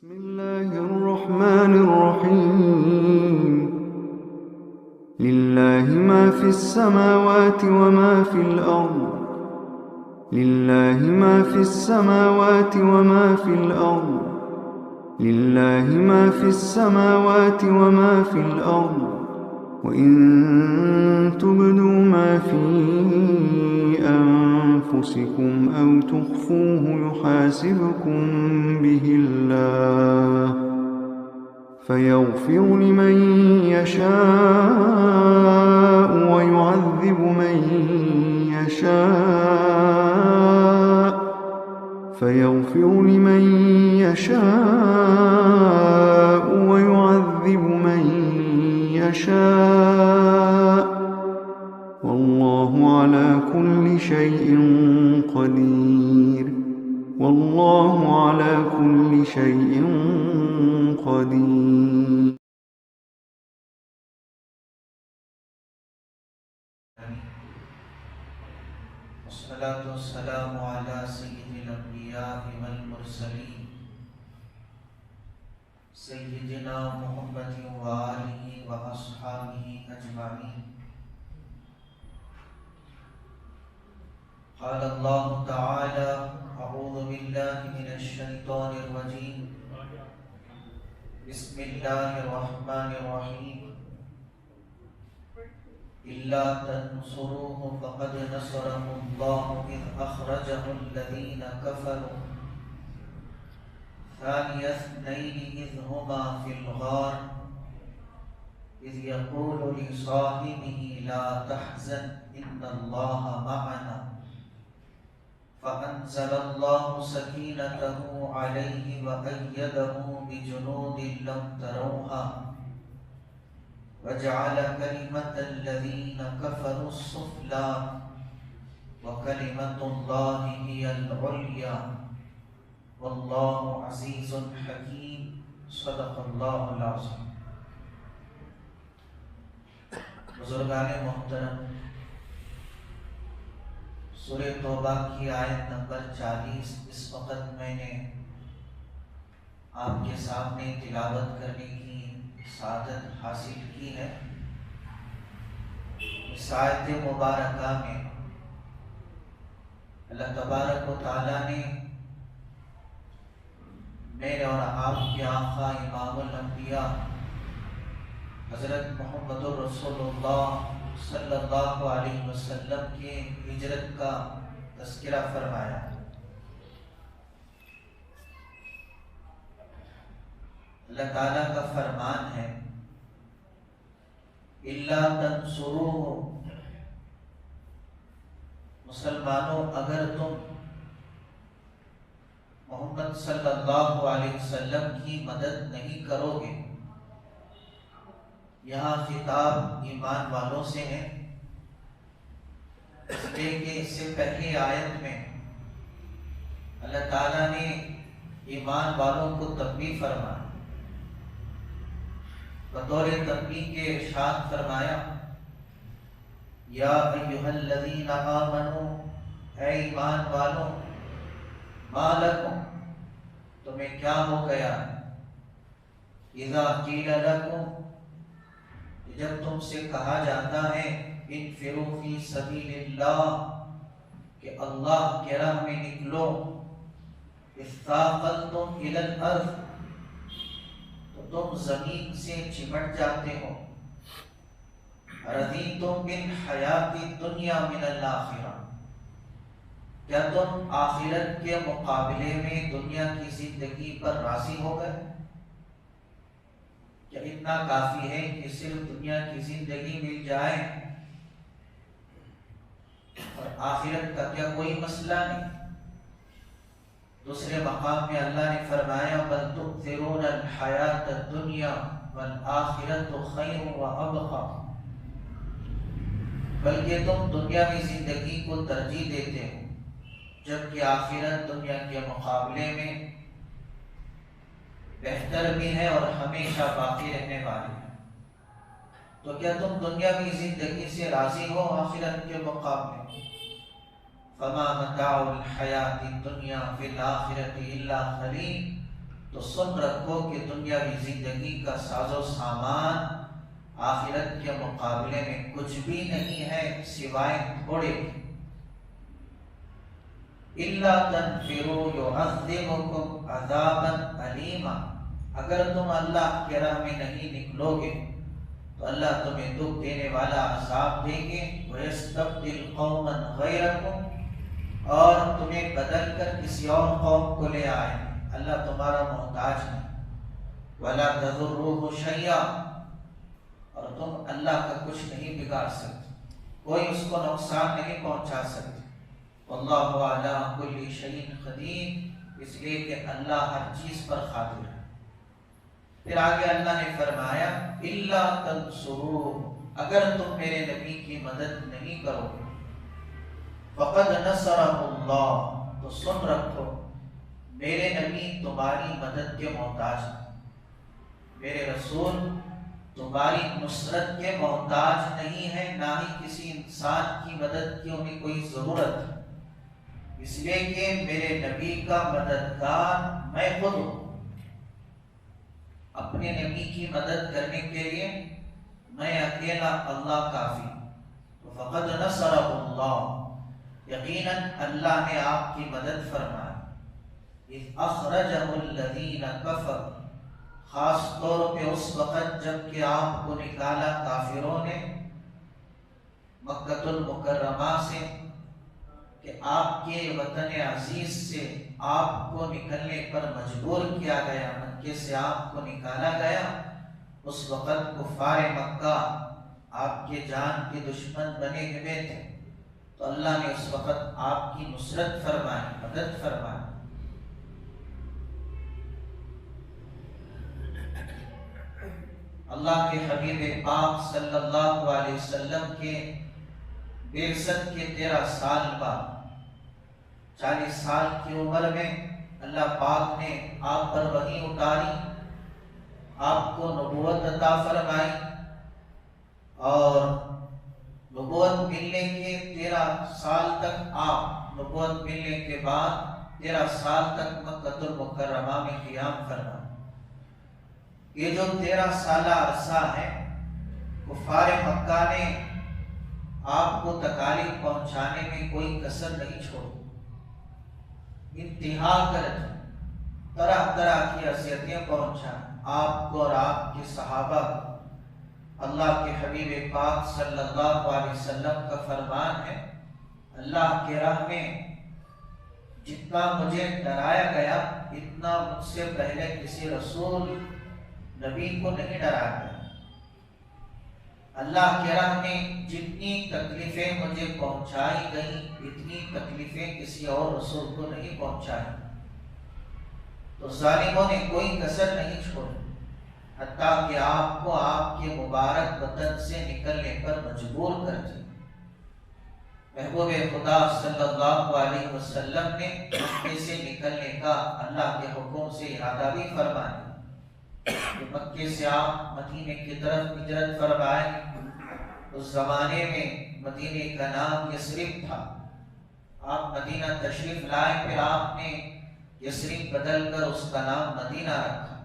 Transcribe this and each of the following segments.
بسم الله الرحمن الرحيم لله ما في السماوات وما في الأرض لله ما في السماوات وما في الأرض لله ما في السماوات وما في الأرض وإن تبدوا ما في أنفسكم أو تخفوه يحاسبكم به الله فيغفر لمن يشاء ويعذب من يشاء فيغفر لمن يشاء ويعذب من يشاء والله على كل شيء قدير والله على كل شيء قدير. والصلاة والسلام على سيد الأنبياء والمرسلين سيدنا محمد وآله وأصحابه أجمعين. قال الله تعالى: أعوذ بالله من الشيطان الرجيم بسم الله الرحمن الرحيم إلا تنصروه فقد نصره الله إذ أخرجه الذين كفروا ثاني اثنين إذ هما في الغار إذ يقول لصاحبه لا تحزن إن الله معنا فأنزل الله سكينته عليه وأيده بجنود لم تروها وجعل كلمة الذين كفروا السفلى وكلمة الله هي العليا والله عزيز حكيم. صدق اللہ العظیم. بزرگان محترم، سورہ توبہ کی آیت نمبر 40 اس وقت میں نے آپ کے سامنے تلاوت کرنے کی سعادت حاصل کی ہے. اس آیت مبارکہ میں اللہ تبارک و تعالیٰ نے میرے اور آپ کے آقا امام الانبیاء حضرت محمد رسول اللہ صلی اللہ علیہ وسلم کے ہجرت کا تذکرہ فرمایا. اللہ تعالیٰ کا فرمان ہے اِلَّا تَنْصُرُوهُ، مسلمانوں اگر تم محمد صلی اللہ علیہ وسلم کی مدد نہیں کرو گے. یہاں خطاب ایمان والوں سے ہے، اس لیے کہ اس سے پہلی آیت میں اللہ تعالیٰ نے ایمان والوں کو تنبیہ فرمایا. بطور تنبیہ کے ارشاد فرمایا: یا ایھا الذین آمنوا، اے ایمان والوں، ما لکم، تمہیں کیا ہو گیا، اذا قیل لکم، جب تم سے کہا جاتا ہے انفروا فی سبیل اللہ، کہ اللہ کی راہ میں نکلو، اثاقلتم الی الارض، تو تم زمین سے چمٹ جاتے ہو، رضیتم بالحیات الدنیا من الآخرہ، کیا تم آخرت کے مقابلے میں دنیا کی زندگی پر راضی ہو گئے؟ کیا اتنا کافی ہے کہ صرف دنیا کی زندگی مل جائے اور آخرت کا کیا کوئی مسئلہ نہیں؟ دوسرے مقام میں اللہ نے فرمایا بل تؤثرون الحیات الدنیا والآخرۃ خیر وابقی، بلکہ تم دنیاوی زندگی کو ترجیح دیتے ہو جبکہ آخرت دنیا کے مقابلے میں بہتر بھی ہے اور ہمیشہ باقی رہنے والی ہے. تو کیا تم دنیاوی زندگی سے راضی ہو آخرت کے مقابلے؟ فما متاع الحیات الدنیا فی الآخرۃ الا قلیل، تو سن رکھو کہ دنیاوی زندگی کا ساز و سامان آخرت کے مقابلے میں کچھ بھی نہیں ہے سوائے تھوڑے کی۔ إِلَّا تَنْفِرُوا يُعَذِّبْكُمْ عَذَابًا أَلِيمًا، اگر تم اللہ کے راہ میں نہیں نکلو گے تو اللہ تمہیں دکھ دینے والا عذاب دیں گے، وَيَسْتَبْدِلْ قَوْمًا غَيْرَكُمْ، اور تمہیں بدل کر کسی اور قوم کو لے آئیں گے، اللہ تمہارا محتاج نہیں، وَلَا تَضُرُّوهُ شَيْئًا، اور تم اللہ کا کچھ نہیں بگاڑ سکتے، کوئی اس کو نقصان نہیں پہنچا سکتے۔ واللہ علی کل شیء قدیر، اس لیے کہ اللہ ہر چیز پر قادر ہے۔ پھر آگے اللہ نے فرمایا الا تنصروہ، اگر تم میرے نبی کی مدد نہیں کرو گے، فقد نصرہ اللہ، تو سن رکھو میرے نبی تمہاری مدد کے محتاج نہیں، میرے رسول تمہاری نصرت کے محتاج نہیں ہے، نہ ہی کسی انسان کی مدد کی انہیں کوئی ضرورت ہے، اس لیے کہ میرے نبی کا مددگار میں خود ہوں۔ اپنے نبی کی مدد کرنے کے لیے میں اکیلا اللہ کافی، تو فقد نصرہ اللہ، یقیناً اللہ نے آپ کی مدد فرمائی، اذ اخرجہ الذین کفروا، خاص طور پہ اس وقت جب کہ آپ کو نکالا کافروں نے مکہ المکرمہ سے، کہ آپ کے وطن عزیز سے آپ کو نکلنے پر مجبور کیا گیا، مکے سے آپ کو نکالا گیا، اس وقت کفار مکہ آپ کے جان کے دشمن بنے ہوئے تھے، تو اللہ نے اس وقت آپ کی نصرت فرمائی، مدد فرمائی۔ اللہ کے حبیب پاک صلی اللہ علیہ وسلم کے بعثت کے 13 سال بعد 40 سال کی عمر میں اللہ پاک نے آپ پر وحی اتاری، آپ کو نبوت عطا فرمائی، اور نبوت ملنے کے 13 سال تک آپ نبوت ملنے کے بعد 13 سال تک مکہ المکرمہ میں قیام فرمائے۔ یہ جو 13 سالہ عرصہ ہے، کفار مکہ نے آپ کو تکالیف پہنچانے میں کوئی کسر نہیں چھوڑی، انتہا کر طرح طرح کی اذیتیں پہنچا آپ کو اور آپ کے صحابہ کو۔ اللہ کے حبیب پاک صلی اللہ علیہ وسلم کا فرمان ہے، اللہ کے راہ میں جتنا مجھے ڈرایا گیا اتنا مجھ سے پہلے کسی رسول نبی کو نہیں ڈرایا گیا۔ اللہ کے راہ میں جتنی تکلیفیں مجھے پہنچائی گئیں اتنی تکلیفیں کسی اور رسول کو نہیں پہنچائی، تو ظالموں نے کوئی کسر نہیں چھوڑی، حتیٰ کہ آپ کو آپ کے مبارک وطن سے نکلنے پر مجبور کر دیا۔ محبوب خدا صلی اللہ علیہ وسلم نے مکے سے نکلنے کا اللہ کے حکم سے ارادہ بھی فرمایا کہ مکے سے آپ مدینے کی طرف ہجرت فرمائے۔ اس زمانے میں مدینے کا نام یثرب تھا، آپ مدینہ تشریف لائے، پھر آپ نے یثرب بدل کر اس کا نام مدینہ رکھا۔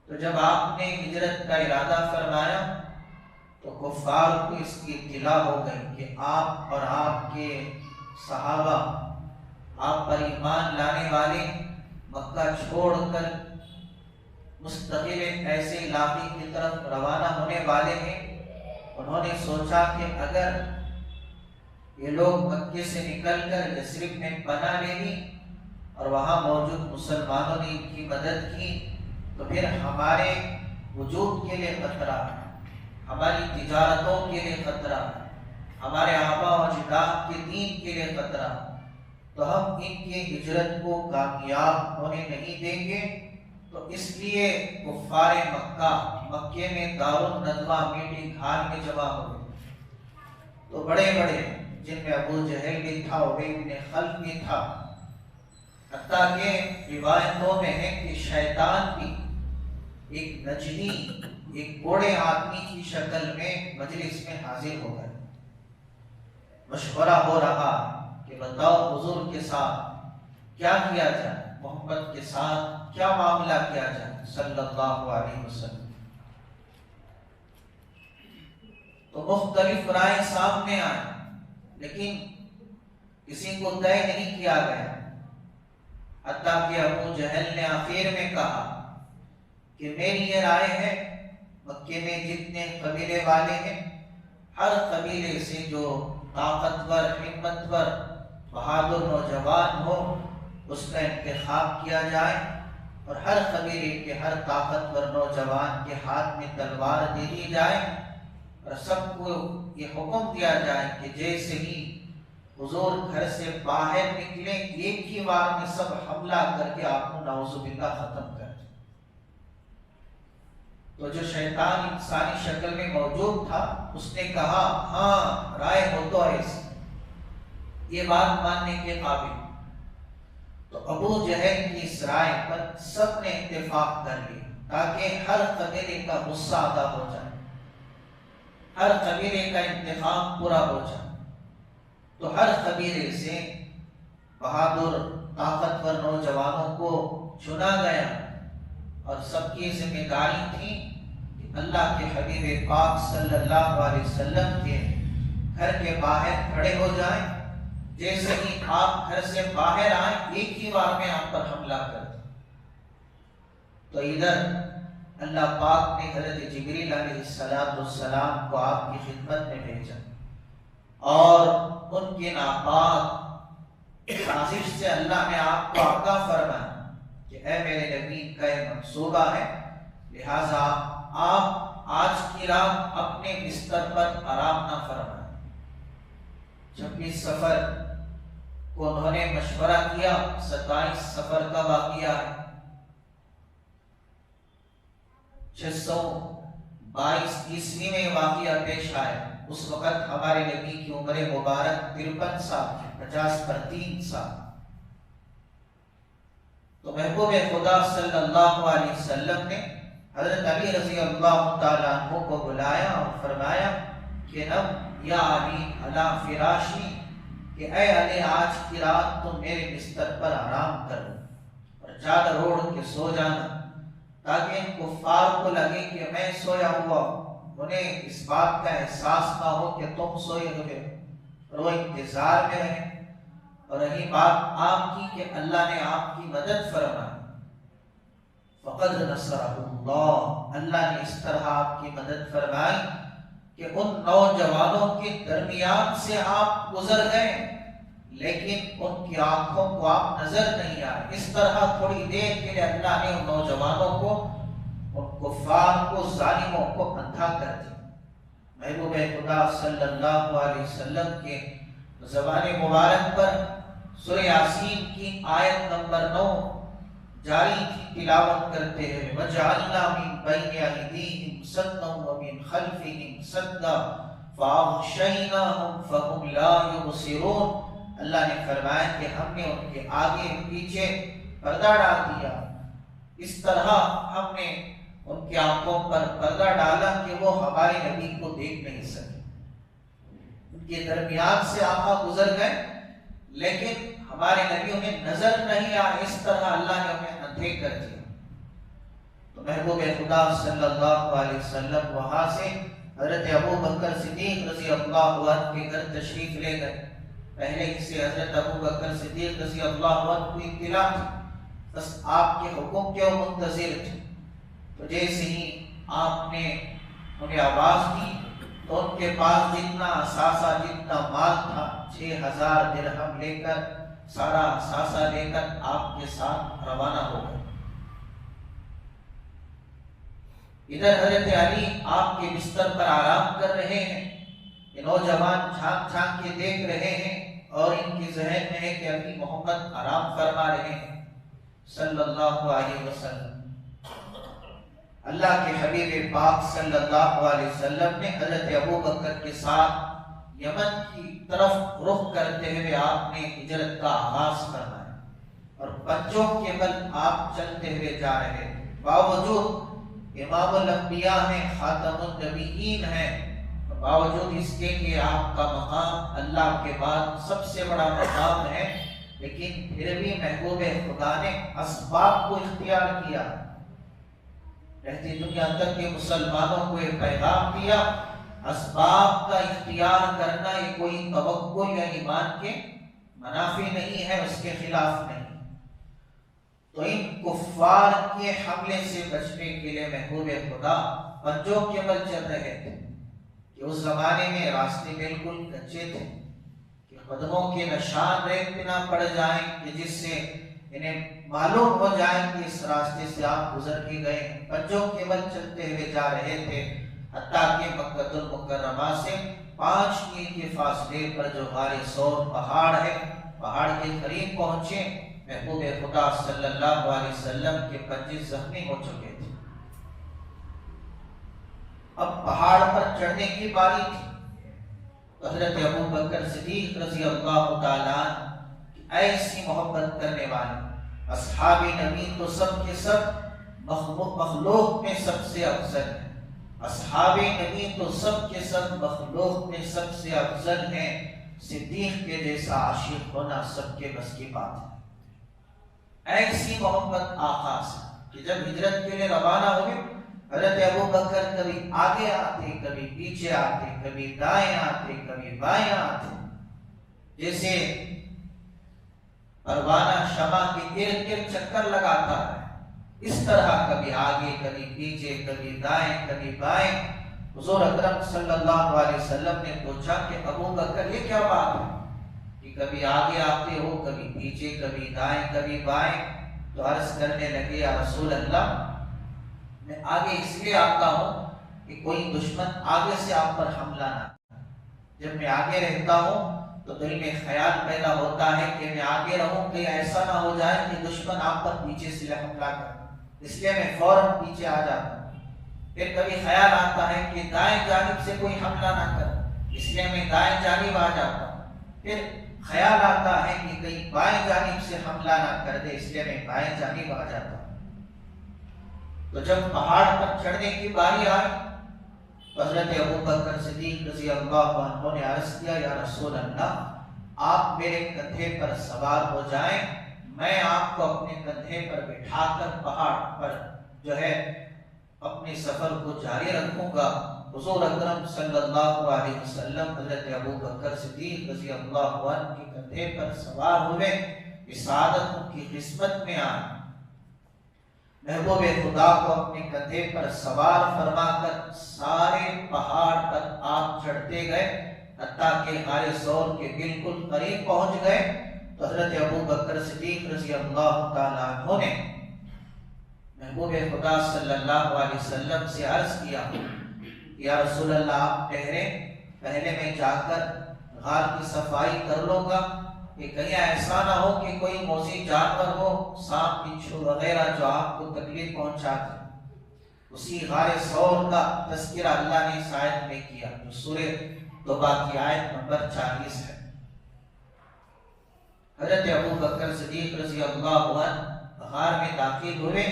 تو جب آپ نے ہجرت کا ارادہ فرمایا تو کفار کو اس کی اطلاع ہو گئی کہ آپ اور آپ کے صحابہ، آپ پر ایمان لانے والے مکہ چھوڑ کر مستقل ایسے علاقے کی طرف روانہ ہونے والے ہیں۔ انہوں نے سوچا کہ اگر یہ لوگ مکے سے نکل کر یثرب میں پناہ لے لی اور وہاں موجود مسلمانوں نے ان کی مدد کی تو پھر ہمارے وجود کے لیے خطرہ، ہماری تجارتوں کے لیے خطرہ، ہمارے آبا و اجداد کے دین کے لیے خطرہ، تو ہم ان کی ہجرت کو کامیاب ہونے نہیں دیں گے۔ تو اس لیے کفار مکے میں دارالندوہ میٹنگ ہال میں جمع ہوئے، تو بڑے بڑے جن میں ابو جہل بھی تھا، ابی بن خلف بھی تھا، حتیٰ کہ روایتوں میں ہے کہ شیطان بھی ایک نجمی، ایک بوڑھے آدمی کی شکل میں مجلس میں حاضر ہو گئے۔ مشورہ ہو رہا کہ بتاؤ حضور کے ساتھ کیا کیا جائے، محمد کے ساتھ کیا معاملہ کیا جائے صلی اللہ علیہ وسلم. تو مختلف رائے سامنے آئے لیکن کسی کو طے نہیں کیا گیا. حتیٰ کہ ابو جہل نے آخر میں کہا کہ میری یہ رائے ہے مکے میں جتنے قبیلے والے ہیں ہر قبیلے سے جو طاقتور ہمتور بہادر نوجوان ہو اس کا انتخاب کیا جائے اور ہر قبیلے کے ہر طاقتور نوجوان کے ہاتھ میں تلوار دے دی جائے اور سب کو یہ حکم دیا جائے کہ جیسے ہی حضور گھر سے باہر نکلیں ایک ہی بار میں سب حملہ کر کے آپ کو نعوذ باللہ ختم کر دیں. تو جو شیطان انسانی شکل میں موجود تھا اس نے کہا ہاں رائے ہو تو ایسی، یہ بات ماننے کے قابل. تو ابو جہل کی اس رائے پر سب نے اتفاق کر لیا تاکہ ہر قبیلے کا غصہ ادا ہو جائے، ہر قبیلے کا انتخاب پورا ہو جائے. تو ہر قبیلے سے بہادر طاقتور نوجوانوں کو چنا گیا اور سب کی ذمہ داری تھی کہ اللہ کے حبیب پاک صلی اللہ علیہ وسلم کے گھر کے باہر کھڑے ہو جائیں. جیسے ہی آپ گھر سے باہر آئیں ایک ہی بار میں آپ پر حملہ کر دیں. تو ادھر اللہ پاک نے حضرت جبریل علیہ السلام کو آپ کی خدمت میں بھیجا اور ان کے ناپاک سازش سے اللہ نے آپ کو آگاہ فرمایا کہ اے میرے نبی کا یہ منصوبہ ہے، لہٰذا آپ آج کی رات اپنے بستر پر آرام نہ فرمائیں. 26 سفر کو انہوں نے مشورہ کیا. 27 سفر کا واقعہ ہے. 622 عیسوی میں واقعہ پیش آیا. اس وقت ہمارے نبی کی عمر مبارک 53 سال تھی، 50 پر 3 سال. تو محبوب خدا صلی اللہ علیہ وسلم نے حضرت علی رضی اللہ تعالیٰ عنہ کو بلایا اور فرمایا کہ نم یا علی علی فراشی، کہ اے علی آج کی رات تم میرے بستر پر آرام کرو اور چادر اوڑھ کے سو جانا تاکہ ان کفار کو لگے کہ میں سویا ہوا، انہیں اس بات کا احساس نہ ہو کہ تم سوئے ہوئے اور وہ انتظار میں رہیں. اور رہی بات آپ کی کہ اللہ نے آپ کی مدد فرمائی، فقد نصرہ اللہ، اللہ نے اس طرح آپ کی مدد فرمائی کہ ان نوجوانوں کے درمیان سے آپ گزر گئے لیکن ان کی آنکھوں کو آپ نظر نہیں آئے. اس طرح تھوڑی دیر کے لیے اللہ نے ان نوجوانوں کو، ان کفار کو، ظالموں کو اندھا کر دیا. محبوب خدا صلی اللہ علیہ وسلم کے زبان مبارک پر سورہ یاسین کی آیت نمبر 9 جاری تھی تلاوت کرتے ہوئے، وَجَعَلْنَا مِن بَيْنِ أَيْدِيهِمْ سَدًّا وَمِنْ خَلْفِهِمْ سَدًّا فَأَغْشَيْنَاهُمْ فَهُمْ لَا يُبْصِرُونَ. اللہ نے فرمایا کہ ہم نے ان کے آگے پیچھے پردہ ڈال دیا، اس طرح ہم نے ان کی آنکھوں پر پردہ ڈالا کہ وہ ہمارے نبی کو دیکھ نہیں سکے. ان کے درمیان سے آقا گزر گئے لیکن ہمارے نبی انہیں نظر نہیں آئے. اس طرح اللہ نے انہیں اندھے کر دیا. تو محبوب خدا صلی اللہ علیہ وسلم وہاں سے حضرت ابو بکر صدیق رضی اللہ عنہ کے گھر تشریف لے گئے. پہلے ہی سے حضرت ابو بکر صدیق رضی اللہ عنہ کو اطلاع تھی، بس آپ کے حکم کے وہ منتظر تھے. تو جیسے ہی آپ نے انہیں آواز دی تو ان کے پاس جتنا اثاثہ، جتنا مال تھا، 6000 درہم لے کر، سارا اثاثہ لے کر آپ کے ساتھ روانہ ہو گئے. ادھر حضرت علی آپ کے بستر پر آرام کر رہے ہیں. یہ نوجوان جھانک جھانک کے دیکھ رہے ہیں اور ان کی ذہن میں ہے کہ ابھی محمد آرام فرما رہے ہیں صلی اللہ علیہ وسلم. اللہ کے حبیب پاک صلی اللہ علیہ وسلم نے حضرت ابو بکر کے ساتھ یمن کی طرف رخ کرتے ہوئے آپ نے ہجرت کا آغاز فرمایا اور بچوں کے بل آپ چلتے ہوئے جا رہے ہیں. باوجود امام الانبیاء ہیں، خاتم النبیین ہیں، باوجود اس کے کہ آپ کا مقام اللہ کے بعد سب سے بڑا مقام ہے، لیکن پھر بھی محبوب خدا نے اسباب کو اختیار کیا، رہتی دنیا تک کے مسلمانوں کو ایک پیغام دیا، اسباب کا اختیار کرنا یہ کوئی توقع یا ایمان کے منافی نہیں ہے، اس کے خلاف نہیں۔ تو ان کفار کے حملے سے بچنے کے لیے محبوب خدا پنجوں کے بل چل رہے تھے کہ اس زمانے میں راستے بالکل کچے تھے کہ قدموں کے نشان ریت پہ نہ پڑ جائیں کہ جس سے انہیں معلوم ہو جائے کہ اس راستے سے آپ گزر کے گئے۔ پنجوں کے بل چلتے ہوئے جا رہے تھے، حتیٰ کہ مکہ المکرمہ سے 5 میل کے فاصلے پر جو غار ثور پہاڑ ہے، پہاڑ کے قریب پہنچے۔ محبوب خدا صلی اللہ علیہ وسلم کے پنجے زخمی ہو چکے تھے، اب پہاڑ پر چڑھنے کی باری تھی۔ حضرت ابو بکر صدیق رضی اللہ تعالیٰ ایسی محبت کرنے والے اصحاب نبی تو سب کے سب مخلوق میں سب سے افضل ہیں، اصحاب نبی تو سب کے سب مخلوق میں سب سے افضل ہیں، صدیق کے جیسا عاشق ہونا سب کے بس کی بات ہے۔ ایسی محبت آقا سے کہ جب ہجرت کے لیے روانہ ہوئے، حضرت ابو بکر کبھی آگے آتے، کبھی پیچھے آتے، کبھی دائیں آتے، کبھی بائیں آتے، جیسے پروانہ شمع کے ارد گرد چکر لگاتا ہے، اس طرح کبھی آگے، کبھی پیچھے، کبھی دائیں، کبھی بائیں۔ حضور اکرم صلی اللہ علیہ وسلم نے پوچھا کہ ابو بکر یہ کیا بات ہے کہ کبھی آگے آتے ہو، کبھی پیچھے، کبھی دائیں، کبھی بائیں؟ تو عرض کرنے لگے یا رسول اللہ، میں آگے اس لیے آتا ہوں کہ کوئی دشمن آگے سے آپ پر حملہ نہ کرے۔ جب میں آگے رہتا ہوں تو دل میں خیال پیدا ہوتا ہے کہ میں آگے رہوں، کہ ایسا نہ ہو جائے کہ دشمن آپ پر پیچھے سے حملہ کرے، اس لیے میں فوراً پیچھے آ جاتا ہوں۔ پھر کبھی خیال آتا ہے کہ دائیں جانب سے کوئی حملہ نہ کرے، اس لیے میں دائیں جانب آ جاتا ہوں۔ پھر خیال آتا ہے کہ کہیں بائیں جانب سے حملہ نہ کر دے، اس لیے میں بائیں جانب آ جاتا ہوں۔ تو جب پہاڑ پر چڑھنے کی باری آئی تو حضرت ابو بکر صدیق رضی اللہ عنہ نے عرض کیا یا رسول اللہ، آپ میرے کندھے پر سوار ہو جائیں، میں آپ کو اپنے کندھے پر بٹھا کر پہاڑ پر جو ہے اپنے سفر کو جاری رکھوں گا۔ حضور اکرم صلی اللہ علیہ وسلم حضرت ابو بکر صدیق رضی اللہ عنہ کے کندھے پر سوار ہوئے، یہ سعادت ان کی قسمت میں آئی۔ محبوب خدا کو اپنے کندھے پر سوار فرما کر سارے پہاڑ پر آپ چڑھتے گئے، حتیٰ کہ غار ثور کے بالکل قریب پہنچ گئے تو حضرت ابو بکر صدیق رضی اللہ تعالیٰ عنہ نے محبوب خدا صلی اللہ علیہ وسلم سے عرض کیا یا رسول اللہ آپ ٹھہرے، پہلے میں جا کر غار کی صفائی کر لوں گا کہ کہیں ایسا نہ ہو کہ کوئی موذی جانور ہو، سانپ بچھو وغیرہ جو آپ کو تکلیف پہنچا دے۔ اسی غار ثور کا تذکرہ اللہ نے اس آیت میں کیا جو سورہ توبہ کی آیت نمبر 40 ہے۔ حضرت ابو بکر صدیق رضی اللہ عنہ غار میں داخل ہوئے،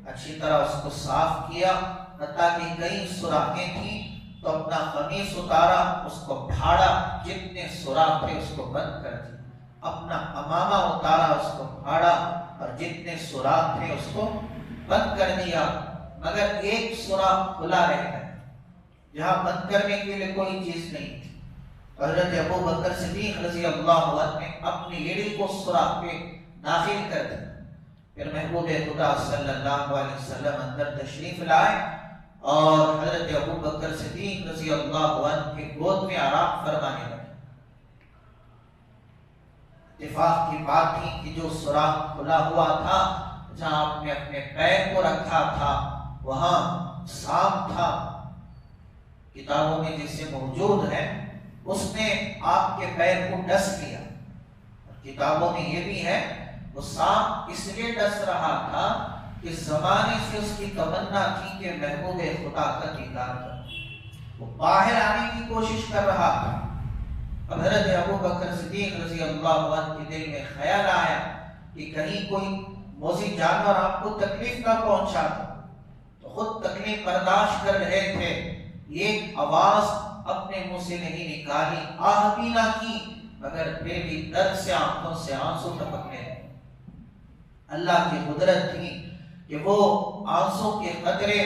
اچھی طرح اس کو صاف کیا، حتیٰ کہ کئی سوراخیں تھیں تو اپنا قمیص اتارا، اس کو پھاڑا، جتنے سوراخ تھے اس کو بند کر دیا، اپنا امامہ اتارا، اس کو پھاڑا اور جتنے سوراخ تھے اس کو بند کر دیا، مگر ایک سوراخ کھلا رہ گیا جہاں بند کرنے کے لیے کوئی چیز نہیں تھی۔ حضرت ابو بکر صدیق رضی اللہ عنہ نے اپنی ایڑی کو سوراخ پہ داخل کر دیا۔ پھر محبوب خدا صلی اللہ علیہ وسلم اندر تشریف لائے اور حضرت ابو بکر صدیق رضی اللہ عنہ کے گود میں آرام فرمانے لگے۔ اتفاق کی بات تھی کہ جو سوراخ کھلا ہوا تھا، جہاں آپ نے اپنے پیر کو رکھا تھا وہاں سانپ تھا، کتابوں میں جسے موجود ہے، اس نے آپ کے پیر کو ڈس لیا۔ کتابوں میں یہ بھی ہے وہ سانپ اس لیے ڈس رہا تھا کہ زمانے سے اس کی تمنا تھی کہ محبوب خدا کا دیدار کرے، وہ باہر آنے کی کوشش کر رہا تھا۔ اب حضرت ابو بکر صدیق رضی اللہ عنہ کے دل میں خیال آیا کہ کہیں کوئی موذی جانور آپ کو تکلیف نہ پہنچا، تو خود تکلیف برداشت کر رہے تھے، ایک آواز اپنے منہ سے نہیں نکالی، آہ بھی نہ کی، مگر پھر بھی درد سے آنکھوں سے آنسو ٹپکنے لگے۔ اللہ کی قدرت تھی کہ وہ آنسو کے قطرے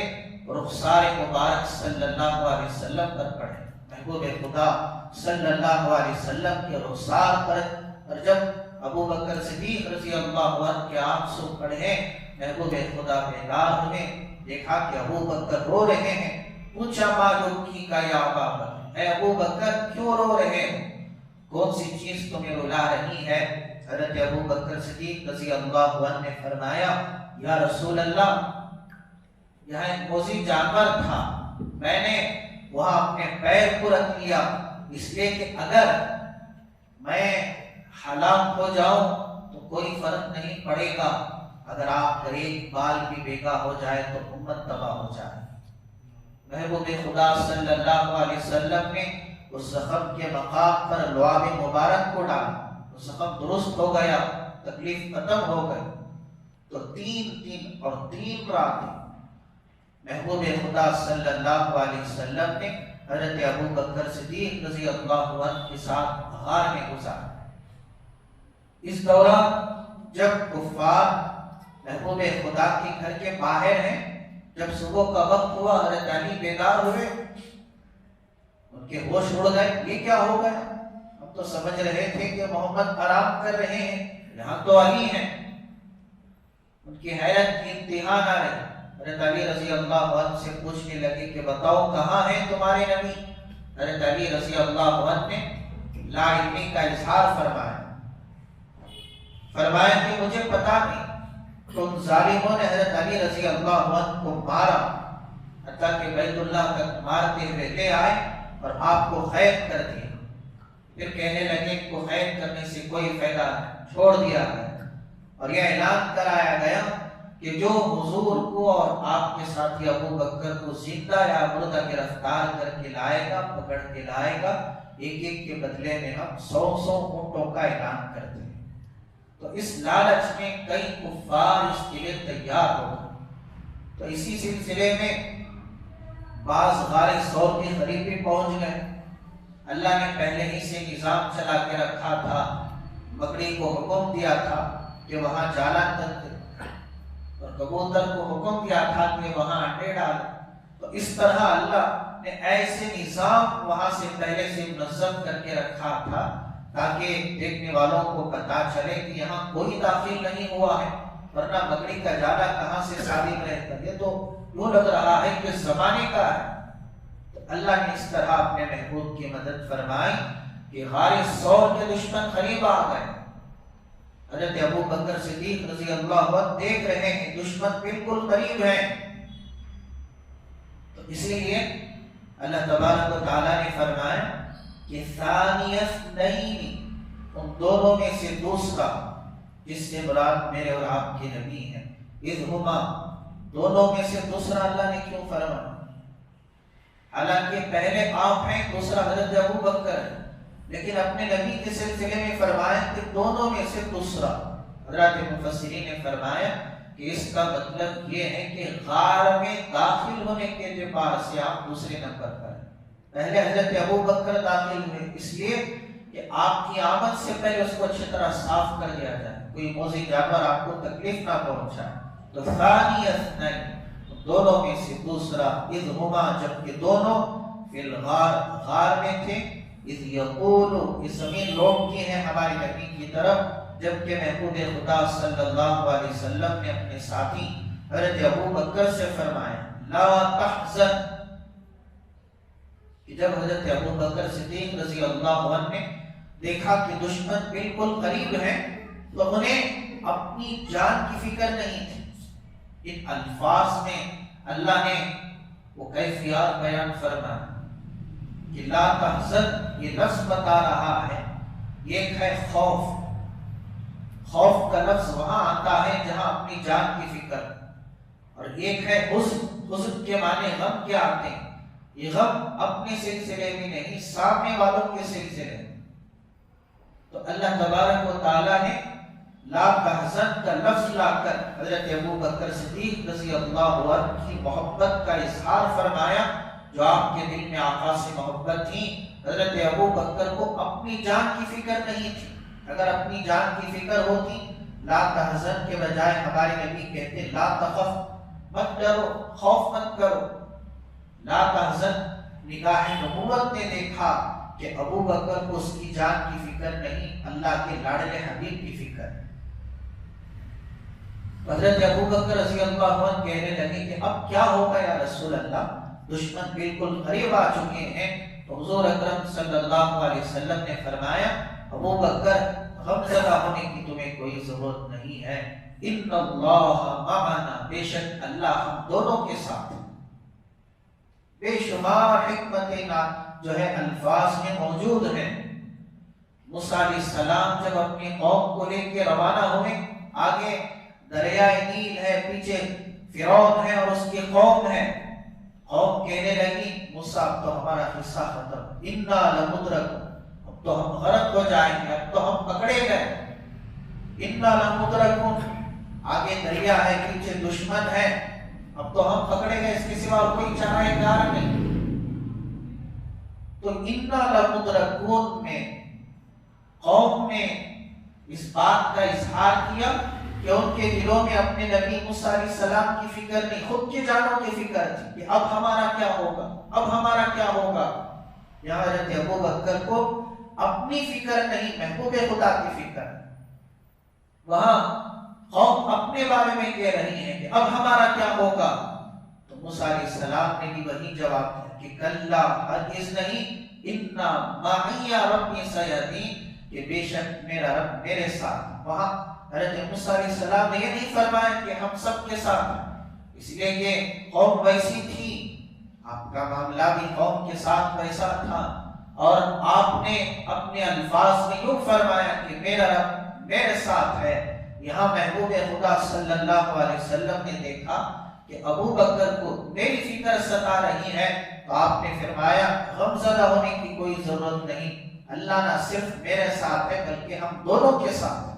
رخسار مبارک صلی اللہ علیہ وسلم پر پڑے۔ محبوب خدا صلی اللہ علیہ وسلم کے رخسار پر جب ابو بکر صدیق رضی اللہ عنہ کے آنسو پڑے، محبوب خدا بیدار ہوئے، دیکھا کہ ابو بکر رو رہے ہیں۔ پوچھا معلوم کی کا یا ابا بکر، اے ابو بکر کیوں رو رہے ہو؟ کون سی چیز تمہیں رلا رہی ہے؟ حضرت ابو بکر صدیق رضی اللہ عنہ نے فرمایا، یا رسول اللہ، یہاں ایک موذی جانور تھا، میں نے وہاں اپنے پیر کو رکھ لیا، اس لیے کہ اگر میں ہلاک ہو جاؤں تو کوئی فرق نہیں پڑے گا، اگر آپ کا ایک بال بھی بیگا ہو جائے تو امت تباہ ہو جائے۔ محبوب خدا صلی اللہ علیہ وسلم نے اس زخم کے مقام پر لعاب مبارک کو ڈالا، وہ زخم درست ہو گیا، تکلیف ختم ہو گئی۔ تو تین راتیں محبوب خدا صلی اللہ علیہ وسلم نے حضرت ابو بکر صدیق رضی اللہ عنہ کے ساتھ غار میں گزارا۔ اس دوران جب کفار محبوب خدا کے گھر کے باہر ہیں، جب صبح کا وقت ہوا، حضرت علی بیدار ہوئے، ان کے ہوش اڑ گئے، یہ کیا ہو گیا؟ ہم تو سمجھ رہے تھے کہ محمد آرام کر رہے ہیں، یہاں تو علی ہیں۔ ان کی حیرت کی انتہا نہ رہی۔ حضرت علی رضی اللہ عنہ سے پوچھنے لگے کہ بتاؤ کہاں ہیں تمہارے نبی؟ حضرت علی رضی اللہ عنہ نے لا علمی کا اظہار فرمایا کہ مجھے پتا نہیں، تم ظالموں نے حضرت علی رضی اللہ عنہ کو مارا، حتیٰ کہ بیت اللہ تک مارتے ہوئے لے آئے اور آپ کو قید کر دیا۔ پھر کہنے لگے کہ قید کرنے سے کوئی فائدہ نہیں، چھوڑ دیا گیا، اور یہ اعلان کرایا گیا کہ جو حضور کو اور آپ کے ساتھی ابو بکر کو زندہ یا مردہ گرفتار کر کے لائے گا، پکڑ کے لائے گا، ایک ایک کے بدلے میں ہم 100 اونٹوں کا اعلان کرتے ہیں۔ تو اس لالچ میں کئی کفار اس کے لیے تیار ہو گئے۔ تو اسی سلسلے میں بعض غار ثور کے قریب بھی پہنچ گئے۔ اللہ نے پہلے ہی سے نظام چلا کے رکھا تھا، بکری کو حکم دیا تھا کہ وہاں جالا تن، اور کبوتر کو حکم دیا تھا کہ وہاں انڈے ڈال۔ تو اس طرح اللہ نے ایسے نظام وہاں سے پہلے سے منظم کر کے رکھا تھا تاکہ دیکھنے والوں کو پتا چلے کہ یہاں کوئی داخل نہیں ہوا ہے، ورنہ بکری کا جالا کہاں سے ثابت رہتا؟ یہ تو یوں لگ رہا ہے کہ زمانے کا ہے۔ تو اللہ نے اس طرح اپنے محبوب کی مدد فرمائی کہ غار ثور کے دشمن قریب آ گئے۔ حضرت ابو بکر صدیق رضی اللہ عنہ دیکھ رہے ہیں دشمن بالکل قریب ہیں، تو اسی لیے اللہ تبارک و تعالیٰ نے فرمایا کہ ثانی اثنین، ان دونوں میں سے دوسرا، جس سے مراد میرے اور آپ کے نبی ہیں، اذ ہما، دونوں میں سے دوسرا اللہ نے کیوں فرمایا؟ حالانکہ پہلے آپ ہیں، دوسرا حضرت ابو بکر ہے، لیکن اپنے نبی کے سلسلے میں فرمایا کہ دونوں میں سے دوسرا۔ حضرات مفسرین نے فرمایا کہ اس کا مطلب یہ ہے کہ غار میں داخل ہونے کے اعتبار سے آپ دوسرے نمبر پر ہیں۔ پہلے حضرت ابو بکر داخل ہوئے، اس لیے کہ آپ کی آمد سے پہلے اس کو اچھی طرح صاف کر دیا جائے، کوئی موذی جانور آپ کو تکلیف نہ پہنچائے۔ تو ثانی اثنین، دونوں میں سے دوسرا، اذ ہما، جبکہ دونوں فی الغار، غار میں تھے، اذ یقول، یہ زمین لوٹ کی ہے ہماری نبی کی طرف، جبکہ محبوب خدا صلی اللہ علیہ وسلم نے اپنے ساتھی حضرت ابو بکر سے فرمایا لا تحزن، کہ جب حضرت ابو بکر صدیق رضی اللہ عنہ نے دیکھا کہ دشمن بالکل قریب ہیں تو انہیں اپنی جان کی فکر نہیں تھی۔ ان الفاظ میں اللہ نے وہ کیفیات بیان فرمایا کہ لا تحزن، یہ لفظ بتا رہا ہے، ایک ہے خوف، خوف کا لفظ وہاں آتا ہے جہاں اپنی جان کی فکر، اور ایک ہے حزن، حزن کے معنی غم کے آتے ہیں، یہ غم اپنے سلسلے میں نہیں، سامنے والوں کے سلسلے میں۔ تو اللہ تبارک و تعالیٰ نے لا تحزن کا لفظ لا کر حضرت ابو بکر صدیق رضی اللہ عنہ کی محبت کا اظہار فرمایا، جو آپ کے دل میں آقا سے محبت تھی، حضرت ابو بکر کو اپنی جان کی فکر نہیں تھی. اگر اپنی جان کی فکر ہوتی لا تحزن کے بجائے ہمارے نبی کہتے لا تخف، مت ڈرو، خوف مت کرو. لا تحزن، نگاہ نبوت نے دیکھا کہ ابو بکر کو اس کی جان کی فکر نہیں، اللہ کے لاڈلے حبیب کی فکر. حضرت ابو بکر رضی اللہ عنہ کہنے لگے کہ اب کیا ہوگا یا رسول اللہ، دشمن بالکل قریب آ چکے ہیں. تو حضور اکرم صلی اللہ علیہ وسلم نے فرمایا ابو بکر غم زدہ ہونے کی تمہیں کوئی ضرورت نہیں ہے، ان اللہ معنا، بے شک اللہ ہم دونوں کے ساتھ. بے شمار حکمتیں جو ہے الفاظ میں موجود ہیں. موسیٰ علیہ السلام جب اپنی قوم کو لے کے روانہ ہوئے، آگے دریائے نیل ہے، پیچھے فرعون ہے اور اس کی قوم ہے. قوم کہنے لگی موسیٰ اب تو ہمارا حصہ ختم، انا لمدرکون، اب تو ہم غرق ہو جائیں گے، اب تو ہم پکڑے گئے. انا لمدرکون، آگے دریا ہے، پیچھے دشمن ہے، اب تو ہم پکڑے گئے، اس کے سوا کوئی چارہ کار نہیں. تو انا لمدرکون میں قوم نے اس بات کا اظہار کیا کہ ان کے دلوں میں اپنے نبی موسیٰ علیہ السلام کی فکر نہیں، خود کی جانوں کی فکر تھی کہ اب ہمارا کیا ہوگا، اب ہمارا کیا ہوگا. یہاں حضرت ابو بکر کو اپنی فکر نہیں، محبوب خدا کی فکر. وہاں قوم اپنے بارے میں کہہ رہی ہیں کہ اب ہمارا کیا ہوگا. تو موسیٰ علیہ السلام نے بھی وہی جواب دیا کہ کلا، ہرگز نہیں، انا معی ربی سیہدین، کہ بے شک میرا رب میرے ساتھ. وہاں حضرت موسیٰ علیہ السلام نے یہ نہیں فرمایا کہ ہم سب کے ساتھ ہیں، اس لیے کہ قوم ویسی تھی، آپ کا معاملہ بھی قوم کے ساتھ ویسا تھا، اور آپ نے اپنے الفاظ میں یوں فرمایا کہ میرا رب میرے ساتھ ہے. یہاں محبوب خدا صلی اللہ علیہ وسلم نے دیکھا کہ ابو بکر کو میری فکر ستا رہی ہے، تو آپ نے فرمایا غم زدہ ہونے کی کوئی ضرورت نہیں، اللہ نہ صرف میرے ساتھ ہے بلکہ ہم دونوں کے ساتھ ہیں.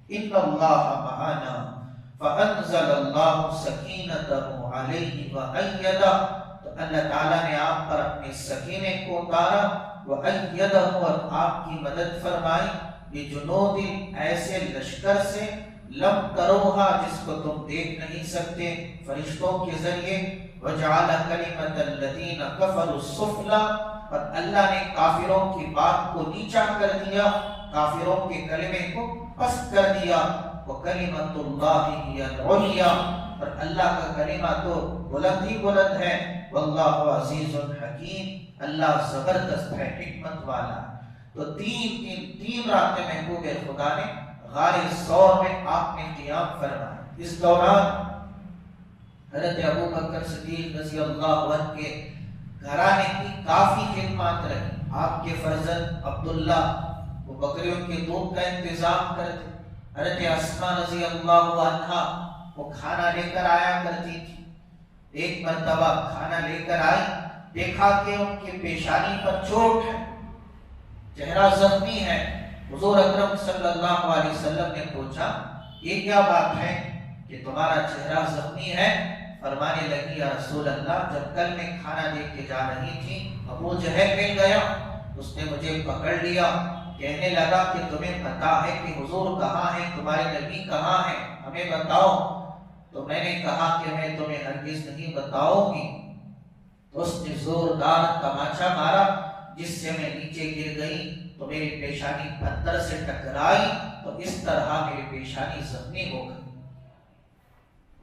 ان اللہ معنا فانزل اللہ سکینتہ علیہ وایدہ، تو اللہ تعالیٰ نے آپ پر اپنے سکینے کو اتارا، وایدہ، اور آپ کی مدد فرمائی، بجنود، ایسے لشکر سے، لم تروہا، جس کو تم دیکھ نہیں سکتے، فرشتوں کے ذریعے. وجعل کلمۃ الذین کفروا السفلی، اور اللہ نے کافروں کی بات کو نیچا کر دیا، کافروں کے کلمے کو پست کر دیا. وکلمۃ اللہ ہی العلیٰ، اور اللہ کا کلمہ تو بلند ہی بلند ہے. واللہ عزیز حکیم، اللہ زبردست ہے، حکمت والا. تو تین راتیں محبوب خدا نے غار ثور میں آپ نے قیام فرمایا. اس دوران حضرت ابو بکر صدیق رضی اللہ عنہ کے گھرانے کی کافی خدمات رہی. آپ کے فرزند عبداللہ وہ بکریوں کے دودھ کا انتظام کرتے. حضرت اسماء رضی اللہ عنہا وہ کھانا لے کر آیا کرتی تھی. ایک مرتبہ کھانا لے کر آئی، دیکھا کہ ان کی پیشانی پر چوٹ ہے، چہرہ زخمی ہے. حضور اکرم صلی اللہ علیہ وسلم نے پوچھا یہ کیا بات ہے کہ تمہارا چہرہ زخمی ہے؟ فرمانے لگی یا رسول اللہ، جب کل میں کھانا لے کے جا رہی تھی، ابو جہل مل گیا، اس نے مجھے پکڑ لیا، کہنے لگا کہ تمہیں پتا ہے کہ حضور کہاں ہیں، تمہارے نبی کہاں ہیں، ہمیں بتاؤ. تو میں نے کہا کہ میں تمہیں ہرگز نہیں بتاؤں گی. تو اس نے زوردار تماچا مارا، جس سے میں نیچے گر گئی، تو میری پیشانی پتھر سے ٹکرائی، تو اس طرح میری پیشانی زخمی ہو گئی.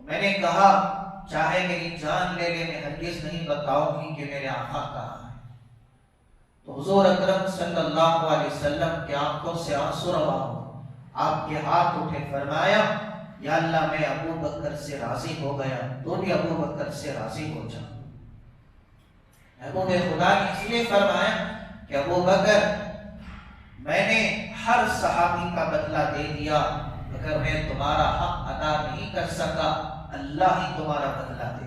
میں نے کہا چاہے میری جان لے لے، میں ہرگز نہیں بتاؤں گی کہ میرے آقا کہاں ہے. تو حضور اکرم صلی اللہ علیہ وسلم کی آنکھوں سے آنسو روا ہو، آپ کے ہاتھ اٹھے، فرمایا یا اللہ میں ابو بکر سے راضی ہو گیا، تو بھی ابو بکر سے راضی ہو جا. محبوب خدا نے اس لیے فرمایا کہ ابو بکر میں نے ہر صحابی کا بدلہ دے دیا، اگر میں تمہارا حق ادا نہیں کر سکا اللہ ہی تمہارا بدلہ دے.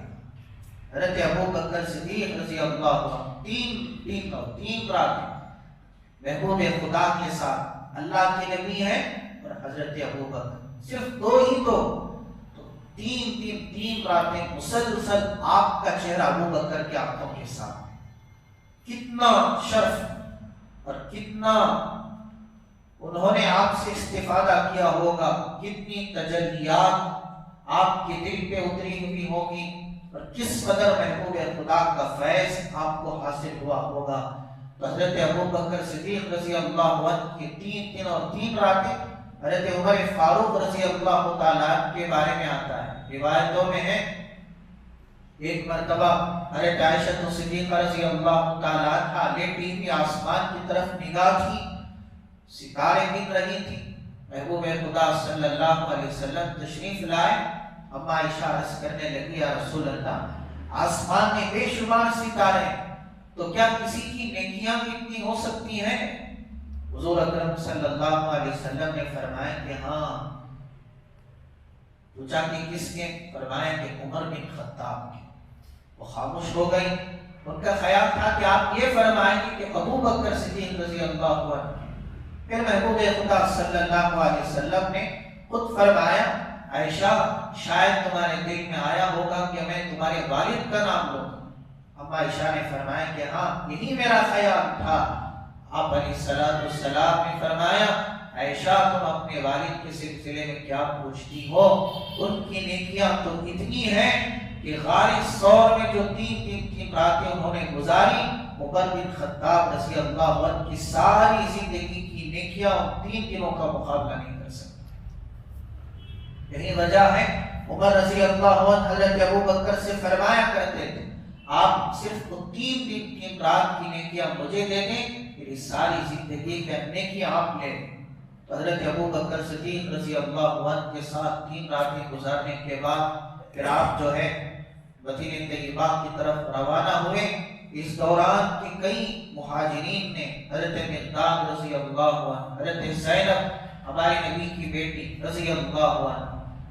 حضرت ابو بکر صدیق رضی اللہ عنہ تین راتیں محبوب خدا کے ساتھ، اللہ کے نبی ہیں اور حضرت ابو بکر، صرف دو ہی تو تین راتیں مسلسل آپ کا چہرہ ابو بکر کی آنکھوں کے ساتھ. کتنا شرف اور کتنا انہوں نے آپ سے استفادہ کیا ہوگا، کتنی تجلیات آپ کے دل پہ اتری ہوئی ہوگی، اور کس قدر محبوب خدا کا فیض آپ کو حاصل ہوا ہوگا۔ تو حضرت ابوبکر صدیق رضی اللہ عنہ کی 3 دن اور 3 راتیں، حضرت عمر فاروق رضی اللہ تعالیٰ عنہ کے بارے میں آتا ہے، روایتوں میں ہے ایک مرتبہ حضرت عائشہ صدیقہ رضی اللہ تعالیٰ عنہ لیٹی ہوئی آسمان کی طرف نگاہ کی، ستارے گن رہی تھی، محبوب خدا صلی اللہ علیہ وسلم تشریف لائے، اما عائشہ عرض کرنے لگی یا رسول اللہ، آسمان میں بے شمار ستارے، تو کیا کسی کی نیکیاں بھی اتنی ہو سکتی ہیں؟ حضور اکرم صلی اللہ علیہ وسلم نے فرمایا کہ ہاں۔ پوچھا کہ کس کے؟ فرمایا کہ عمر بن خطاب کے۔ وہ خاموش ہو گئی، ان کا خیال تھا کہ آپ یہ فرمائیں گے کہ ابو بکر صدیق رضی اللہ عنہ۔ پھر محبوب خدا صلی اللہ علیہ وسلم نے خود فرمایا عائشہ شاید تمہارے دل میں آیا ہوگا کہ میں تمہارے والد کا نام لوں۔ اما عائشہ نے فرمایا کہ ہاں یہی میرا خیال تھا۔ آپ علیہ السلام نے فرمایا عائشہ تم اپنے والد کے سلسلے میں کیا پوچھتی ہو؟ ان کی نیکیاں تو اتنی ہیں کہ غار ثور میں جو 3 راتیں انہوں نے گزاری، عمر بن خطاب رضی اللہ عنہ کی ساری زندگی کی نیکیاں ان 3 دنوں کا مقابلہ نہیں کر سکتی۔ یہی وجہ ہے عمر رضی اللہ عنہ حضرت ابوبکر سے فرمایا کرتے تھے آپ صرف 3 دن 3 رات کی نیکیاں مجھے دے دیں، پھر ساری زندگی کے نیکیاں آپ لے لیں۔ تو حضرت ابوبکر صدیق رضی اللہ عنہ کے ساتھ 3 راتیں گزارنے کے بعد پھر آپ جو ہے مدینہ طیبہ کی طرف روانہ ہوئے۔ اس دوران کے کئی مہاجرین نے حضرت مقداد رضی اللہ عنہ، حضرت زینب ہمارے نبی کی بیٹی رضی اللہ عنہ،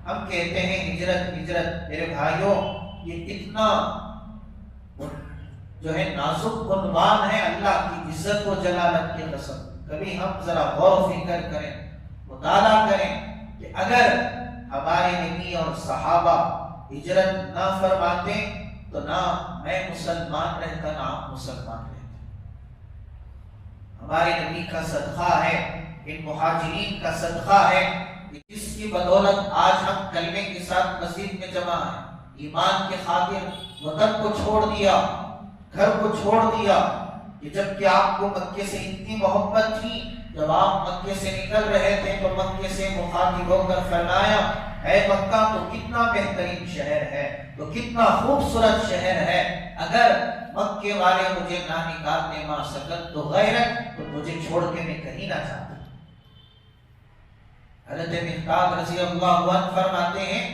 ہم کہتے ہیں ہجرت میرے بھائیوں یہ اتنا جو ہے نازک عنوان ہے اللہ کی عزت و جلالت کی قسم۔ کبھی ہم ذرا غور و فکر کریں، مطالعہ کریں کہ اگر ہمارے نبی اور صحابہ ہجرت نہ فرماتے تو نہ میں مسلمان رہتا نہ آپ مسلمان رہتے۔ ہمارے نبی کا صدقہ ہے، ان مہاجرین کا صدقہ ہے جس کی بدولت آج ہم کلمے کے ساتھ مسجد میں جمع ہیں، ایمان کے خاطر وطن کو چھوڑ دیا، گھر کو چھوڑ دیا، کہ جب کہ آپ کو مکے سے اتنی محبت تھی، جب آپ مکے سے نکل رہے تھے تو مکے سے مخاطب ہو کر فرمایا اے مکہ تو کتنا بہترین شہر ہے، تو کتنا خوبصورت شہر ہے، اگر مکے والے مجھے نہ نکالتے ما سکت تو غیرت، تو مجھے چھوڑ کے میں کہیں نہ جاتا۔ حضرت مقداد رضی اللہ عنہ فرماتے ہیں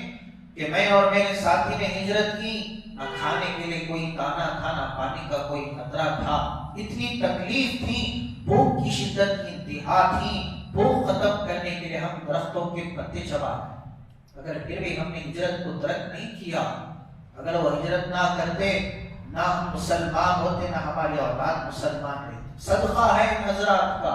کہ میں اور میرے ساتھی نے ہجرت کی، نہ کھانے کے لیے کوئی دانہ تھا، نہ پانی کا کوئی خطرہ تھا، اتنی تکلیف تھی، بھوک کی شدت کی انتہا تھی، بھوک ختم کرنے کے لیے ہم درختوں کے پتے چباتے، اگر پھر بھی ہم نے ہجرت کو ترک نہیں کیا، اگر وہ ہجرت نہ کرتے نہ ہم مسلمان ہوتے نہ ہماری اولاد مسلمان رہتے۔ صدقہ ہے ان حضرات کا۔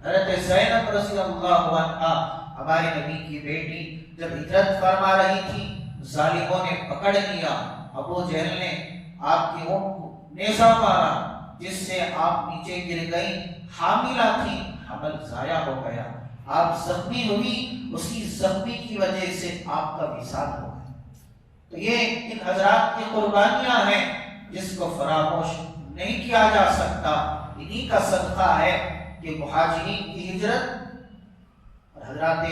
حضرت زینب رضی اللہ عنہا ہمارے نبی کی بیٹی جب ہجرت فرما رہی تھی، ظالموں نے پکڑ لیا، ابو جہل نے آپ کی اونٹ کو نیزہ مارا جس سے آپ نیچے گر گئیں، حاملہ تھی، حمل ضائع ہو گیا، آپ زخمی ہوئی، اسی زخمی کی وجہ سے آپ کا وصال ہو گیا۔ تو یہ ان حضرات کی قربانیاں ہیں جس کو فراموش نہیں کیا جا سکتا۔ انہی کا صدقہ ہے کہ مہاجرین کی ہجرت اور حضرات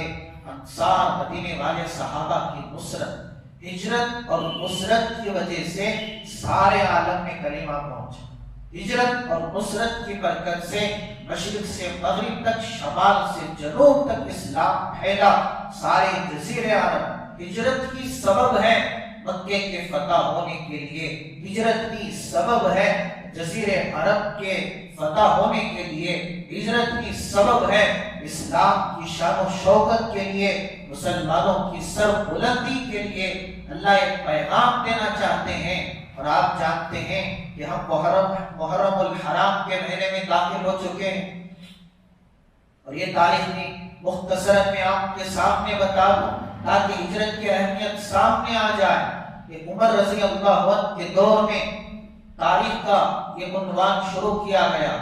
انصار مدینے والے صحابہ کی نصرت، ہجرت اور نصرت کی وجہ سے سارے عالم میں کلمہ پہنچا۔ ہجرت اور نصرت کی برکت سے مشرق سے مغرب تک، شمال سے جنوب تک اسلام پھیلا، سارے جزیرے عرب ہجرت کی سبب ہے مکے کے فتح ہونے کے لیے، ہجرت کی سبب ہے جزیرے عرب کے فتح ہونے کے لیے، ہجرت کی سبب ہے اسلام کی شان و شوکت کے لیے، مسلمانوں کی سر بلندی کے لیے۔ اللہ ایک پیغام دینا چاہتے ہیں، اور آپ جانتے ہیں کہ ہم محرم الحرام کے مہینے میں داخل ہو چکے ہیں، اور یہ تاریخ بھی مختصراً میں آپ کے سامنے بتا دوں تاکہ ہجرت کی اہمیت سامنے آ جائے کہ عمر رضی اللہ عنہ کے دور میں تاریخ کا یہ عنوان شروع کیا گیا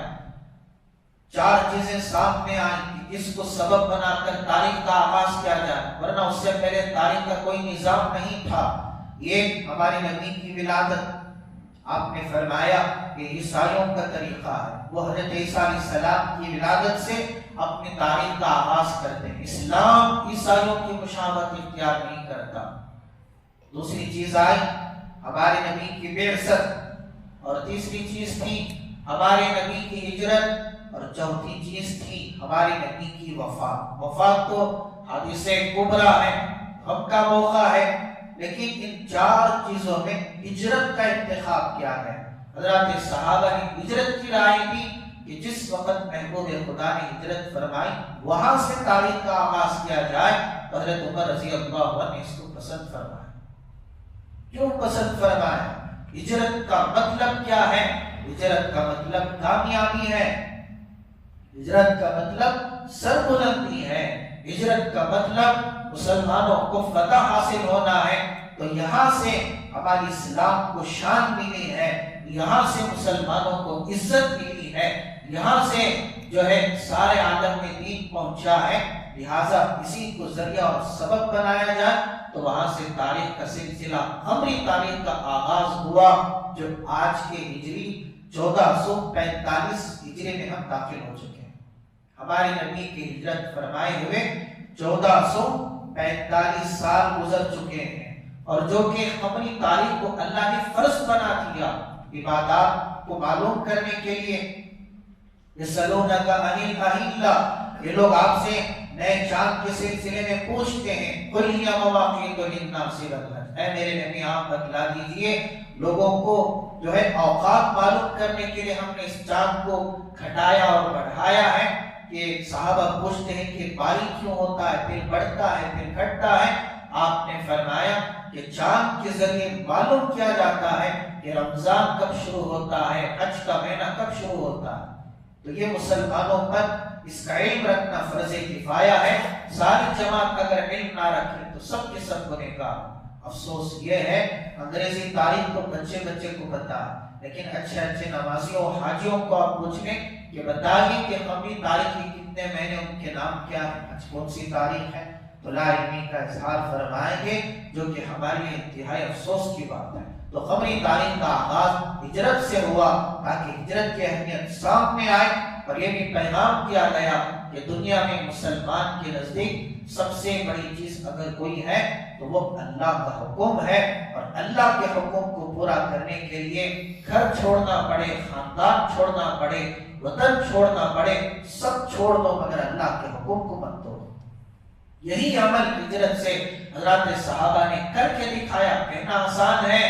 4 چیزیں سامنے آئیں کہ جس کو سبب بنا کر تاریخ کا آغاز کیا جائے، ورنہ اس سے پہلے تاریخ کا کوئی نظام نہیں تھا۔ یہ ہمارے نبی کی ولادت، آپ نے فرمایا کہ عیسائیوں کا طریقہ ہے، وہ حضرت عیسیٰ علیہ السلام کی ولادت سے اپنی تاریخ کا آغاز کرتے ہیں۔ اسلام عیسائیوں کی مشابہت اختیار نہیں کرتا۔ دوسری چیز آئی ہمارے نبی کی بعثت، اور تیسری چیز تھی ہمارے نبی کی ہجرت، اور چوتھی چیز تھی ہمارے نبی کی وفات۔ وفات تو حادثہ کبریٰ ہے، غم کا موقع ہے، لیکن ان 4 چیزوں میں ہجرت کا انتخاب کیا ہے۔ حضرات صحابہ نے ہجرت کی رائے دی کہ جس وقت محبوب خدا نے ہجرت فرمائی وہاں سے تاریخ کا آغاز کیا جائے، تو حضرت عمر رضی اللہ عنہ نے اس کو پسند فرمایا۔ کیوں پسند فرمایا؟ ہجرت کا مطلب کیا ہے؟ ہجرت کا مطلب کامیابی ہے، ہجرت کا مطلب سربلندی ہے، ہجرت کا مطلب مسلمانوں کو فتح حاصل ہونا ہے۔ تو یہاں سے ہماری اسلام کو شان ملی ہے، یہاں سے مسلمانوں کو عزت ملی ہے، یہاں سے جو ہے سارے عالم میں دین پہنچا ہے، لہٰذا اسی کو ذریعہ اور سبب بنایا جائے۔ تو وہاں سے تاریخ کا سلسلہ ہماری تاریخ کا آغاز ہوا، جو آج کے ہجری 1445 ہجری میں ہم داخل ہو چکے ہیں۔ ہمارے نبی کی ہجرت فرمائے ہوئے 1445 سال گزر چکے ہیں، اور جو کہ ہماری تاریخ کو اللہ نے فرض بنا دیا عبادات کو معلوم کرنے کے لیے۔ یسألونک عن الأہلہ، یہ لوگ آپ سے نئے چاند کے سلسلے میں پوچھتے ہیں، قل ہی مواقیت للناس والحج، اے میرے نبی آپ بتلا دیجئے لوگوں کو جو ہے اوقات معلوم کرنے کے لیے ہم نے اس چاند کو گھٹایا اور بڑھایا ہے۔ کہ صحابہ پوچھتے ہیں کہ باری کیوں ہوتا ہے، پھر بڑھتا ہے پھر گھٹتا ہے؟ آپ نے فرمایا کہ چاند کے ذریعے معلوم کیا جاتا ہے کہ رمضان کب شروع ہوتا ہے، حج کا مہینہ کب شروع ہوتا ہے۔ تو یہ مسلمانوں پر اس کا علم رکھنا فرض کفایہ ہے۔ ساری جماعت اگر علم نہ رکھے تو سب کے سب گنہگار۔ افسوس یہ ہے انگریزی تاریخ تو بچے بچے کو پتا ہے، لیکن اچھے اچھے نمازیوں اور حاجیوں کو آپ پوچھ لیں کہ بتائیے کہ قبلی تاریخ کی کتنے مہینے، ان کے نام کیا ہے، کون سی تاریخ ہے، تو لا علمی کا اظہار فرمائیں گے، جو کہ ہمارے لیے انتہائی افسوس کی بات ہے۔ تو قبری تاریخ کا آغاز ہجرت سے ہوا، تاکہ ہجرت کی اہمیت سامنے آئے، اور یہ بھی پیغام کیا گیا کہ دنیا میں مسلمان کے نزدیک سب سے بڑی چیز اگر کوئی ہے تو وہ اللہ کا حکم ہے، اور اللہ کے حکم کو پورا کرنے کے لیے گھر چھوڑنا پڑے، خاندان چھوڑنا پڑے، وطن چھوڑنا پڑے، سب چھوڑ دو مگر اللہ کے حکم کو مت توڑو۔ یہی عمل ہجرت سے حضرات صحابہ نے کر کے دکھایا۔ کہنا آسان ہے،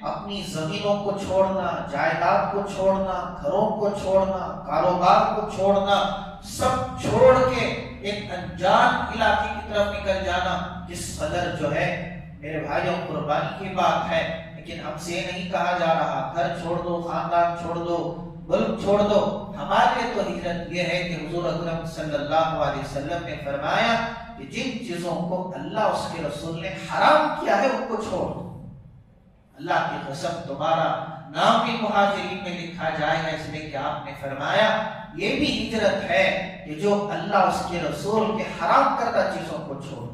اپنی زمینوں کو چھوڑنا، جائیداد کو چھوڑنا، گھروں کو چھوڑنا، کاروبار کو چھوڑنا، سب چھوڑ کے ایک انجان علاقے کی طرف نکل جانا، جس قدر جو ہے میرے بھائیوں قربانی کی بات ہے۔ لیکن ہم سے نہیں کہا جا رہا گھر چھوڑ دو، خاندان چھوڑ دو، ملک چھوڑ دو۔ ہمارے لیے تو ہجرت یہ ہے کہ حضور اکرم صلی اللہ علیہ وسلم نے فرمایا کہ جن چیزوں کو اللہ اس کے رسول نے حرام کیا ہے ان کو چھوڑ دو۔ اللہ کی قسم تمہارا نام بھی مہاجرین میں لکھا جائے گا، اس لیے کہ آپ نے فرمایا یہ بھی ہجرت ہے کہ جو اللہ اس کے رسول کے حرام کردہ چیزوں کو چھوڑ،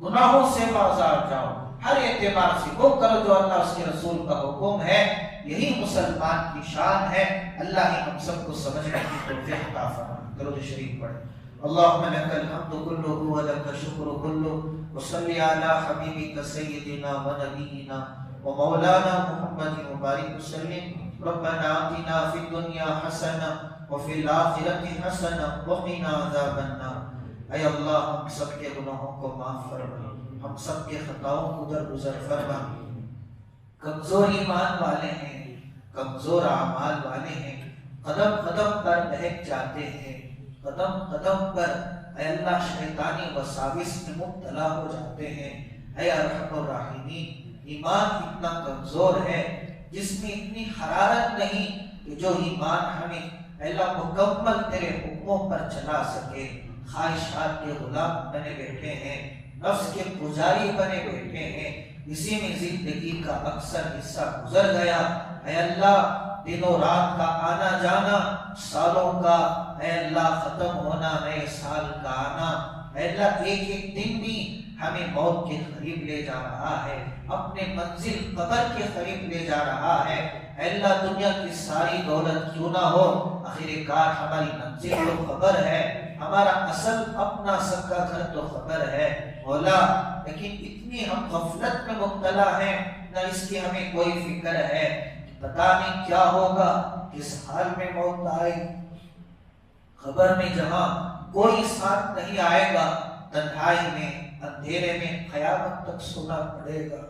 گناہوں سے بازار جاؤ، ہر اعتبار سے وہ کرو جو اللہ اس کے رسول کا حکم ہے۔ یہی مسلمان کی شان ہے۔ اللہ ہی ہم سب کو سمجھنے کی توفیق عطا فرمائے۔ درود شریف پڑھیں۔ اللهم لك الحمد كله ولك الشكر كله وصل على حبيبك سيدنا ونبينا ومولانا محمد وبارك وسلم۔ ربنا آتنا في الدنيا حسنة وفي الآخرة حسنة وقنا عذاب النار۔ اے اللہ ہم سب کے گناہوں کو معاف فرما، ہم سب کے خطاؤں کو درگزر فرما۔ کمزور ایمان والے ہیں، کمزور اعمال والے ہیں، قدم قدم پر بہک جاتے ہیں، قدم قدم پر اے اللہ شیطانی وساوس میں مبتلا ہو جاتے ہیں۔ اے ارحم الراحمین، ایمان اتنا کمزور ہے، جس میں اتنی حرارت نہیں کہ جو ایمان ہمیں اے اللہ مکمل تیرے حکموں پر چلا سکے۔ خواہشات کے غلام بنے بیٹھے ہیں، نفس کے پجاری بنے بیٹھے ہیں، اسی میں زندگی کا اکثر حصہ گزر گیا۔ اے اللہ دن و رات کا آنا جانا، سالوں کا اے اللہ ختم ہونا، نئے سال کا آنا، اے اللہ ایک ایک دن بھی ہمیں موت کے قریب لے جا رہا ہے، اپنے منزل قبر کے قریب لے جا رہا ہے۔ اے اللہ دنیا کی ساری دولت کیوں نہ ہو، آخر کار ہماری منزل تو قبر ہے، ہمارا اصل اپنا سب کا گھر تو قبر ہے مولا۔ لیکن اتنی ہم غفلت میں مبتلا ہیں، نہ اس کی ہمیں کوئی فکر ہے، پتہ نہیں کیا ہوگا، کس حال میں موت آئے۔ قبر میں جہاں کوئی ساتھ نہیں آئے گا، تنہائی میں اندھیرے میں قیامت تک سونا پڑے گا۔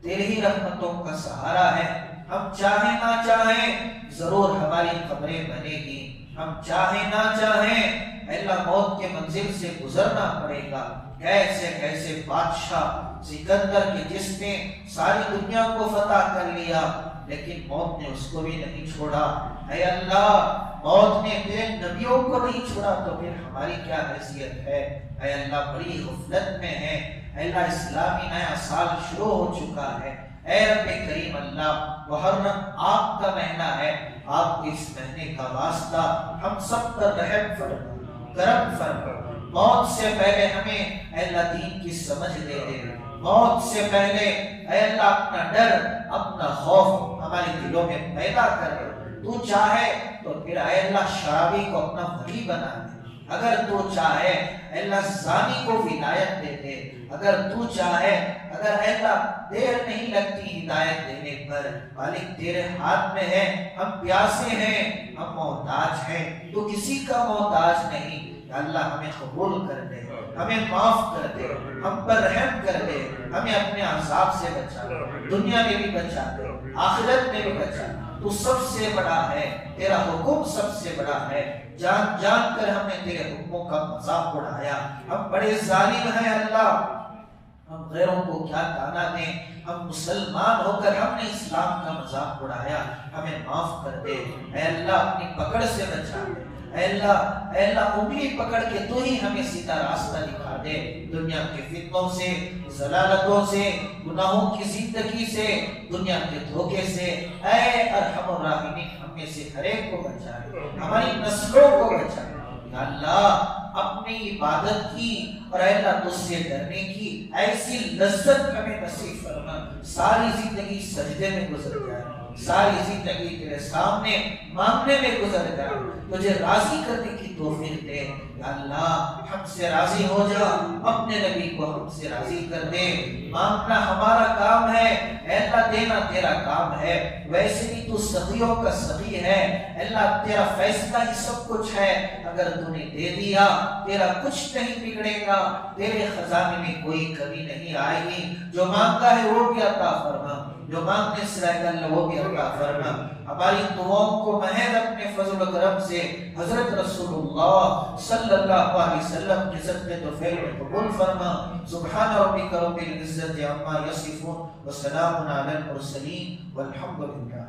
تیری ہی رحمتوں کا سہارا ہے، ہم چاہیں نہ چاہیں ضرور ہماری قبریں بنے گی، ہم چاہیں نہ چاہیں اللہ موت کے منزل سے گزرنا پڑے گا۔ کیسے کیسے بادشاہ سکندر کے جس نے ساری دنیا کو فتح کر لیا، لیکن موت نے اس کو بھی نہیں چھوڑا۔ اے اللہ موت نے تیرے نبیوں کو نہیں چھوڑا تو پھر ہماری کیا حیثیت ہے۔ اے اللہ بڑی غفلت میں ہے، اے اللہ اسلامی نیا سال شروع ہو چکا ہے۔ اے رب کریم اللہ محرم آپ کا مہینہ ہے، آپ کے اس مہینے کا واسطہ ہم سب پر رحم فرما، کرم فرما۔ موت سے پہلے ہمیں اے اللہ دین کی سمجھ دے دے، موت سے پہلے اے اللہ اپنا ڈر اپنا خوف ہمارے دلوں میں پیدا کر دے۔ تو چاہے تو پھر اے اللہ شرابی کو اپنا ولی بنا دے، اگر تو چاہے اے اللہ زانی کو ہدایت دے دے، اگر تو چاہے اگر اے اللہ دیر نہیں لگتی ہدایت دینے پر، مالک تیرے ہاتھ میں ہے، ہم پیاسے ہیں، ہم محتاج ہیں، تو کسی کا محتاج نہیں۔ اللہ ہمیں قبول کر دے، ہمیں معاف کر دے، ہم پر رحم کر دے، ہمیں اپنے عذاب سے بچا دے، دنیا میں بھی بچا دے، آخرت میں بھی بچا دے۔ تو سب سے بڑا ہے، تیرا حکم سب سے بڑا ہے، جان جان کر ہم نے تیرے حکموں کا مذاق اڑایا، ہم بڑے ظالم ہیں اللہ، ہم غیروں کو کیا تانا دیں، ہم مسلمان ہو کر ہم نے اسلام کا مذاق اڑایا، ہمیں معاف کر دے۔ اے اللہ اپنی پکڑ سے بچا دے، اے اللہ انگلی پکڑ کے تو ہی ہمیں سیدھا راستہ دکھا دے، دنیا کے فتنوں سے، ضلالتوں سے، گناہوں کی زندگی سے، دنیا کے دھوکے سے۔ اے ارحم الراحمین ہم میں سے ہر ایک کو بچا دے، ہماری نسلوں کو بچا دے۔ یا اللہ اپنی عبادت کی اور اے اللہ تجھ سے ڈرنے کی ایسی لذت ہمیں نصیب فرما، ساری زندگی سجدے میں گزر جائے، ساری زندگی تیرے سامنے مانگنے میں گزر جائے، تجھے راضی کرنے کی توفیق دے۔ یا اللہ ہم سے راضی ہو جا، اپنے نبی کو ہم سے راضی کر دے۔ مانگنا ہمارا کام ہے، اے اللہ دینا تیرا کام ہے، ویسے بھی تو سخیوں کا سخی ہے، اے اللہ تیرا فیصلہ ہی سب کچھ ہے، اگر تو نے دے دیا تیرا کچھ نہیں بگڑے گا، تیرے خزانے میں کوئی کمی نہیں آئے گی، جو مانگتا ہے وہ بھی عطا فرما، جو مانگنے سے رہ گا اللہ وہ بھی عطا فرما۔ ہماری دعاؤں کو محض اپنے فضل و کرم سے حضرت رسول اللہ صلی اللہ علیہ وسلم کی صدقے تو فعل میں قبول فرما۔ سبحان ربک رب العزت عما یصفون وسلام علی المرسلین والحمد للہ۔